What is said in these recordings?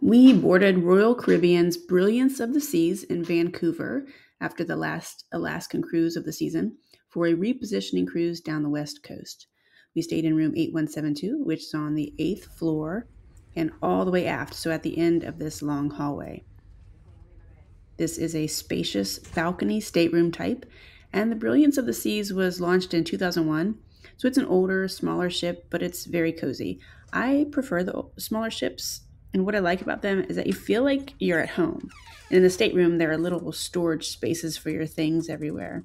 We boarded Royal Caribbean's Brilliance of the Seas in Vancouver after the last Alaskan cruise of the season for a repositioning cruise down the west coast. We stayed in room 8172, which is on the 8th floor and all the way aft, so at the end of this long hallway. This is a spacious balcony stateroom type, and the Brilliance of the Seas was launched in 2001. So it's an older, smaller ship, but it's very cozy. I prefer the smaller ships, and what I like about them is that you feel like you're at home. And in the stateroom, there are little storage spaces for your things everywhere.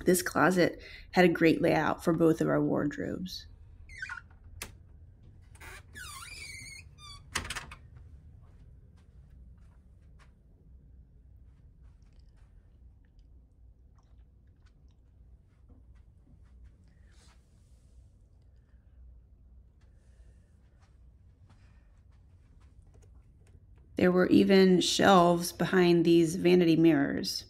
This closet had a great layout for both of our wardrobes. There were even shelves behind these vanity mirrors.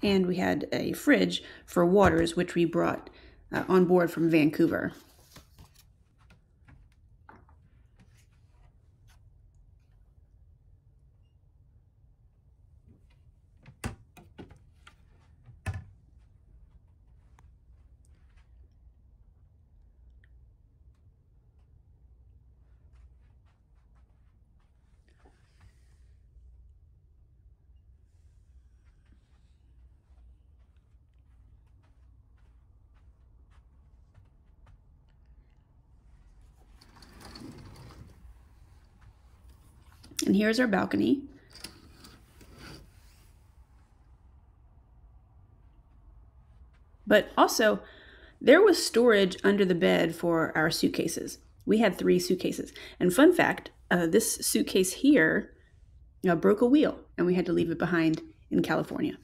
And we had a fridge for waters, which we brought on board from Vancouver. And here's our balcony. But also, there was storage under the bed for our suitcases. We had 3 suitcases. And fun fact, this suitcase here broke a wheel, and we had to leave it behind in California.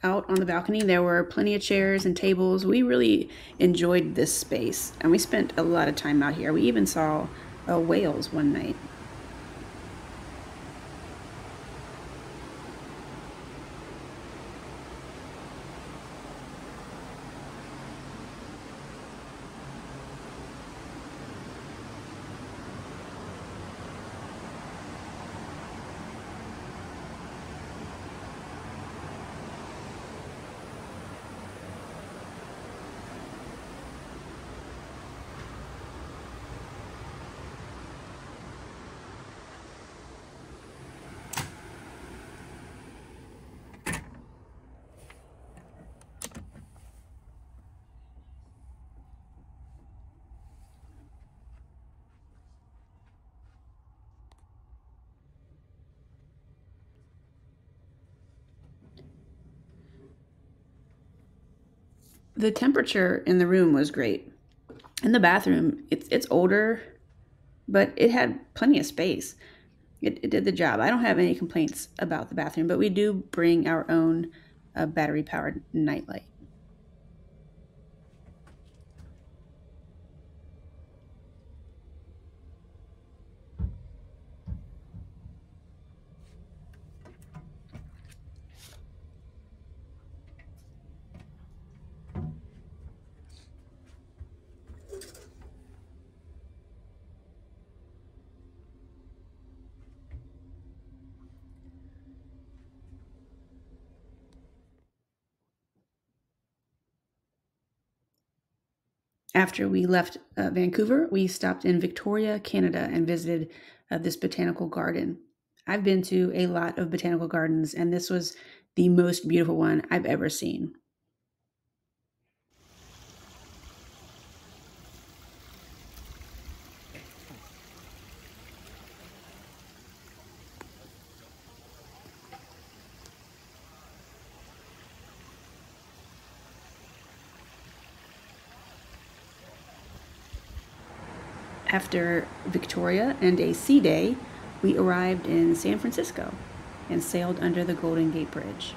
Out on the balcony, there were plenty of chairs and tables. We really enjoyed this space, and we spent a lot of time out here. We even saw whales one night. The temperature in the room was great. In the bathroom, it's older, but it had plenty of space. It did the job. I don't have any complaints about the bathroom, but we do bring our own battery powered nightlight. After we left Vancouver, we stopped in Victoria, Canada, and visited this botanical garden. I've been to a lot of botanical gardens, and this was the most beautiful one I've ever seen. After Victoria and a sea day, we arrived in San Francisco. and sailed under the Golden Gate Bridge.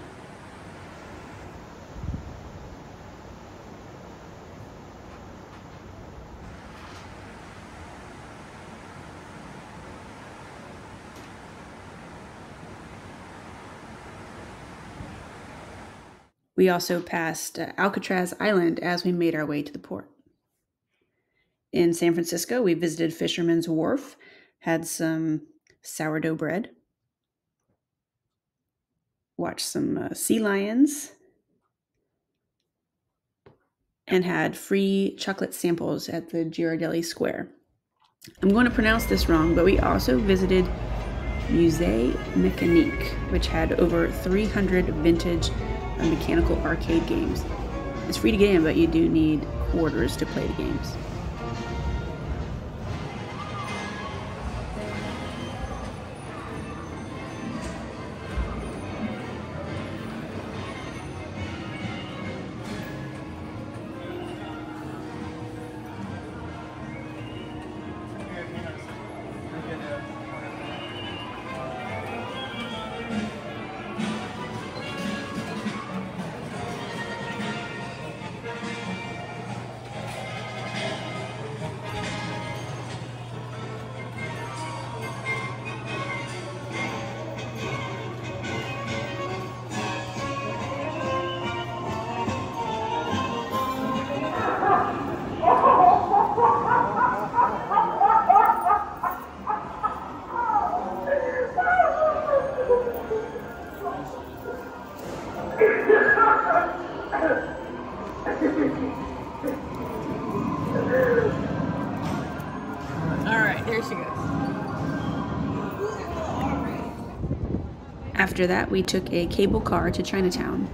We also passed Alcatraz Island as we made our way to the port. In San Francisco, we visited Fisherman's Wharf, had some sourdough bread, watched some sea lions, and had free chocolate samples at the Girardelli Square. I'm going to pronounce this wrong, but we also visited Musée Mécanique, which had over 300 vintage mechanical arcade games. It's free to get in, but you do need quarters to play the games. After that, we took a cable car to Chinatown.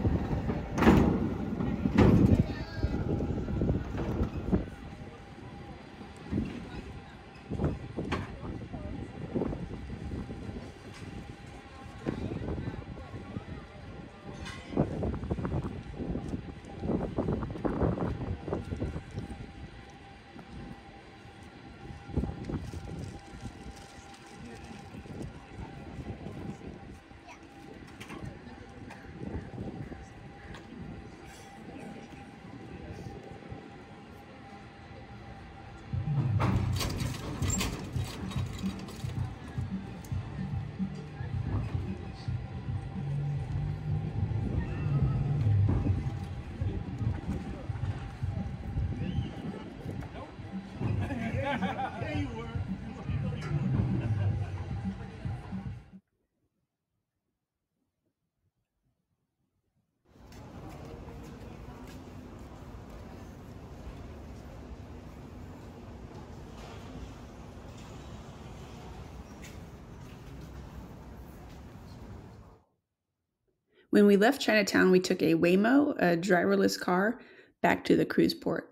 When we left Chinatown, we took a Waymo, a driverless car, back to the cruise port.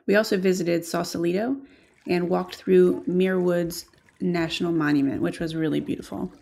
We also visited Sausalito and walked through Muir Woods National Monument, which was really beautiful.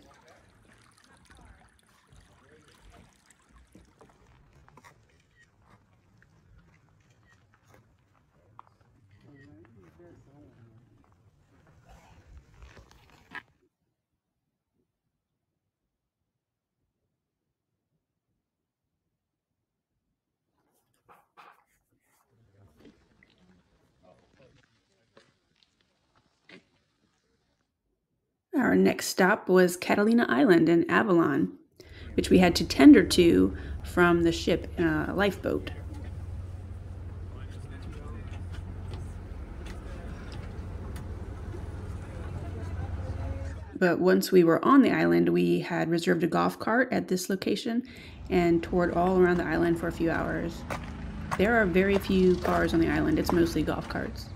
Our next stop was Catalina Island in Avalon, which we had to tender to from the ship in a lifeboat. But once we were on the island, we had reserved a golf cart at this location and toured all around the island for a few hours. There are very few cars on the island. It's mostly golf carts.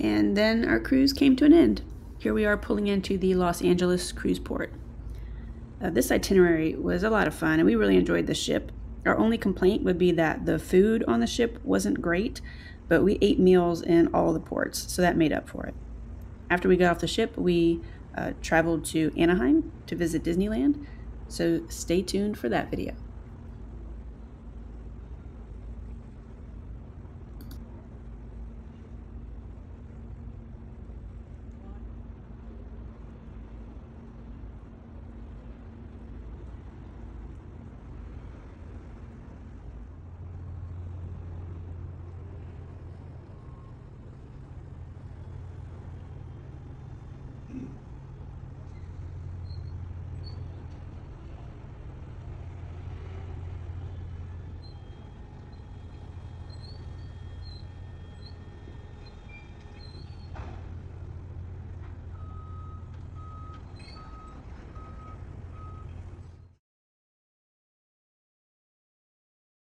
And then our cruise came to an end. Here we are pulling into the Los Angeles cruise port. This itinerary was a lot of fun, and we really enjoyed the ship. Our only complaint would be that the food on the ship wasn't great, but we ate meals in all the ports, so that made up for it. After we got off the ship, we traveled to Anaheim to visit Disneyland, so stay tuned for that video.